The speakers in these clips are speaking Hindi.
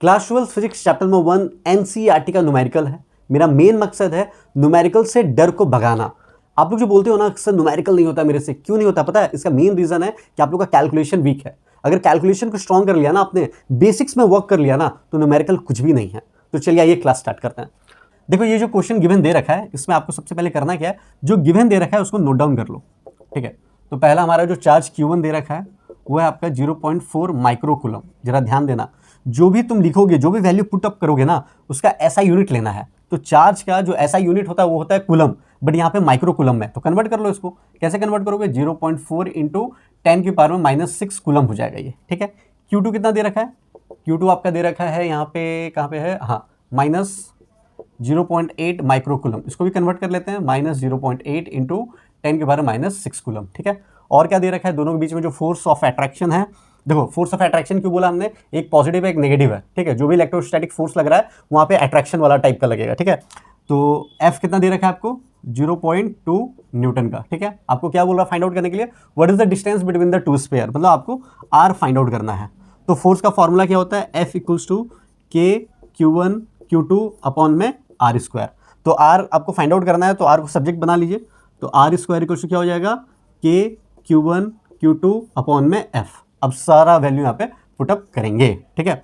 Class 12 physics chapter number 1 NCERT का न्यूमेरिकल है। मेरा मेन मकसद है न्यूमेरिकल से डर को भगाना। आप लोग जो बोलते हो ना अक्सर न्यूमेरिकल नहीं होता मेरे से, क्यों नहीं होता पता है? इसका मेन रीजन है कि आप लोग का कैलकुलेशन वीक है। अगर कैलकुलेशन को स्ट्रॉन्ग कर लिया ना, आपने बेसिक्स में वर्क कर लिया ना, तो न्यूमेरिकल कुछ भी नहीं है। तो चलिए आइए क्लास स्टार्ट करते हैं। देखो ये जो क्वेश्चन गिवन दे रखा है, इसमें आपको सबसे पहले करना क्या है, जो गिवन दे रखा है उसको नोट डाउन कर लो। ठीक है, तो पहला हमारा जो चार्ज Q1 दे रखा है वो है आपका 0.4 माइक्रोकूलम। जरा ध्यान देना, जो भी तुम लिखोगे, जो भी वैल्यू पुट अप करोगे ना, उसका ऐसा यूनिट लेना है। तो चार्ज का जो ऐसा यूनिट होता है वो होता है कूलम, बट यहाँ पे माइक्रोकूलम है। तो कन्वर्ट कर लो इसको। कैसे कन्वर्ट करोगे? 0.4 इंटू 10 की पावर में -6 कूलम हो जाएगा ये। ठीक है, Q2 कितना दे रखा है? Q2 आपका दे रखा है यहाँ पे, कहाँ पे है, हाँ, -0.8 माइक्रोकूलम। इसको भी कन्वर्ट कर लेते हैं, -0.8 इंटू 10 की पावर -6 कूलम। ठीक है, और क्या दे रखा है? दोनों के बीच में जो फोर्स ऑफ अट्रैक्शन है, देखो फोर्स ऑफ अट्रैक्शन क्यों बोला हमने, एक पॉजिटिव है एक नेगेटिव है। ठीक है, जो भी इलेक्ट्रोस्टैटिक फोर्स लग रहा है वहाँ पे अट्रैक्शन वाला टाइप का लगेगा। ठीक है, तो F कितना दे रखा है आपको? 0.2 न्यूटन का। ठीक है, आपको क्या बोल रहा है फाइंड आउट करने के लिए? What is the distance between the two sphere, मतलब आपको R फाइंड आउट करना है। तो फोर्स का फॉर्मूला क्या होता है? F equals to K Q1 Q2 upon में R स्क्वायर। तो R आपको फाइंड आउट करना है, तो R को सब्जेक्ट बना लीजिए। तो R स्क्वायर इक्वल्स टू क्या हो जाएगा? K Q1 Q2 अपॉन में F। अब सारा वैल्यू यहाँ पे पुटअप करेंगे। ठीक है,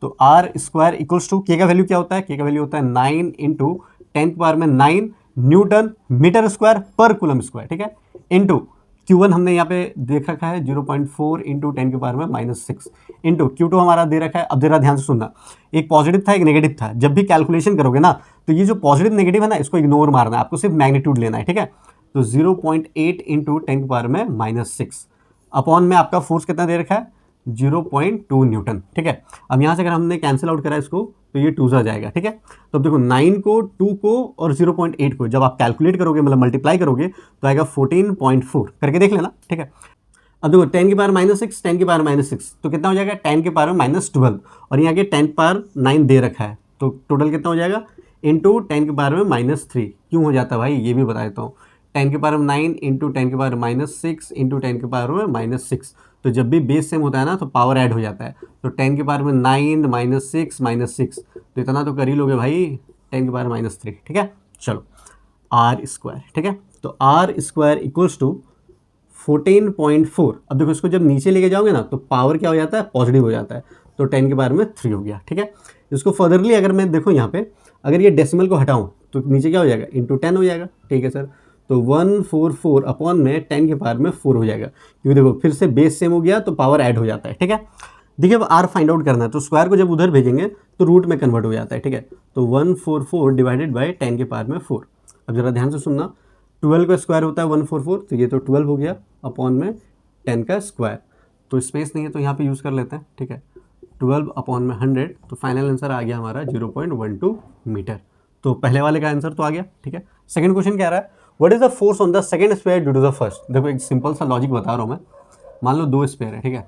तो R square equals to K का वैल्यू क्या होता है? K का वैल्यू होता है 9 इंटू 10 की पावर में 9 न्यूटन मीटर स्क्वायर पर कूलम स्क्वायर। ठीक है, इंटू Q1 हमने यहाँ पे देख रखा है 0.4 इंटू 10 की पावर में -6 इंटू Q2 हमारा दे रखा है। अब जरा ध्यान से सुनना, एक पॉजिटिव था एक नेगेटिव था। जब भी कैलकुलेशन करोगे ना, तो ये जो पॉजिटिव नेगेटिव है ना, इसको इग्नोर मारना है, आपको सिर्फ मैग्नीट्यूड लेना है। ठीक है, तो 0.8 इंटू 10 की पावर में -6 अपॉन में आपका फोर्स कितना दे रखा है? 0.2 न्यूटन। ठीक है, अब यहाँ से अगर हमने कैंसिल आउट करा इसको तो ये 2 आ जाएगा। ठीक है, तो अब देखो 9 को 2 को और 0.8 को जब आप कैलकुलेट करोगे, मतलब मल्टीप्लाई करोगे, तो आएगा 14.4। करके देख लेना। ठीक है, अब देखो 10 की पावर -6 10 की पावर -6 तो कितना हो जाएगा? 10 की पावर -12 और यहाँ के 10 पावर 9 दे रखा है, तो टोटल कितना हो जाएगा? इंटू 10 की पावर में -3। क्यों हो जाता है भाई, ये भी बता देता हूँ। 10 की पावर 9 इंटू 10 की पावर -6 इंटू 10 की पावर में -6, तो जब भी बेस सेम होता है ना तो पावर ऐड हो जाता है। तो 10 की पावर में 9 -6 तो इतना तो कर ही लोगे भाई, 10 की पावर -3। ठीक है, चलो R स्क्वायर। ठीक है, तो R स्क्वायर इक्वल्स टू 14.4। अब देखो इसको जब नीचे लेके जाओगे ना तो पावर क्या हो जाता है? पॉजिटिव हो जाता है। तो 10 के पावर में 3 हो गया। ठीक है, इसको फर्दरली अगर मैं देखो यहाँ पे, अगर ये डेसिमल को हटाऊँ तो नीचे क्या हो जाएगा? इंटू 10 हो जाएगा। ठीक है सर, तो 144 अपॉन में 10 के पावर में 4 हो जाएगा, क्योंकि देखो फिर से बेस सेम हो गया तो पावर ऐड हो जाता है। ठीक है, देखिए अब R फाइंड आउट करना है, तो स्क्वायर को जब उधर भेजेंगे तो रूट में कन्वर्ट हो जाता है। ठीक है, तो 144 डिवाइडेड बाई 10 के पावर में 4। अब जरा ध्यान से सुनना, 12 का स्क्वायर होता है 144, तो ये तो 12 हो गया अपॉन में 10 का स्क्वायर। तो स्पेस नहीं है तो यहाँ पे यूज़ कर लेते हैं। ठीक है, 12 अपॉन में 100, तो फाइनल आंसर आ गया हमारा 0.12 मीटर। तो पहले वाले का आंसर तो आ गया। ठीक है, सेकंड क्वेश्चन कह रहा है what is the force on the second sphere due to the first. देखो एक सिंपल सा लॉजिक बता रहा हूँ मैं। मान लो 2 स्पेयर है। ठीक है,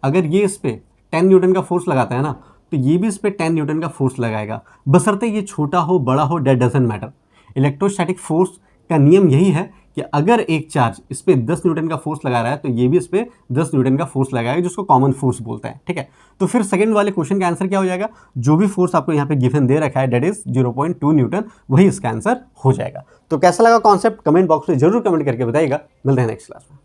अगर ये इस पे 10 न्यूटन का फोर्स लगाता है ना, तो ये भी इस पे 10 न्यूटन का फोर्स लगाएगा, बशर्ते ये छोटा हो बड़ा हो, that doesn't matter. Electrostatic force का नियम यही है कि अगर एक चार्ज इस पे 10 न्यूटन का फोर्स लगा रहा है तो ये भी इस पे 10 न्यूटन का फोर्स लगाएगा, जिसको कॉमन फोर्स बोलते हैं। ठीक है, तो फिर सेकंड वाले क्वेश्चन का आंसर क्या हो जाएगा? जो भी फोर्स आपको यहाँ पे गिवन दे रखा है दैट इज 0.2 न्यूटन, वही इसका आंसर हो जाएगा। तो कैसा लगा कॉन्सेप्ट? कमेंट बॉक्स में जरूर कमेंट करके बताइएगा। मिलते हैं नेक्स्ट क्लास में।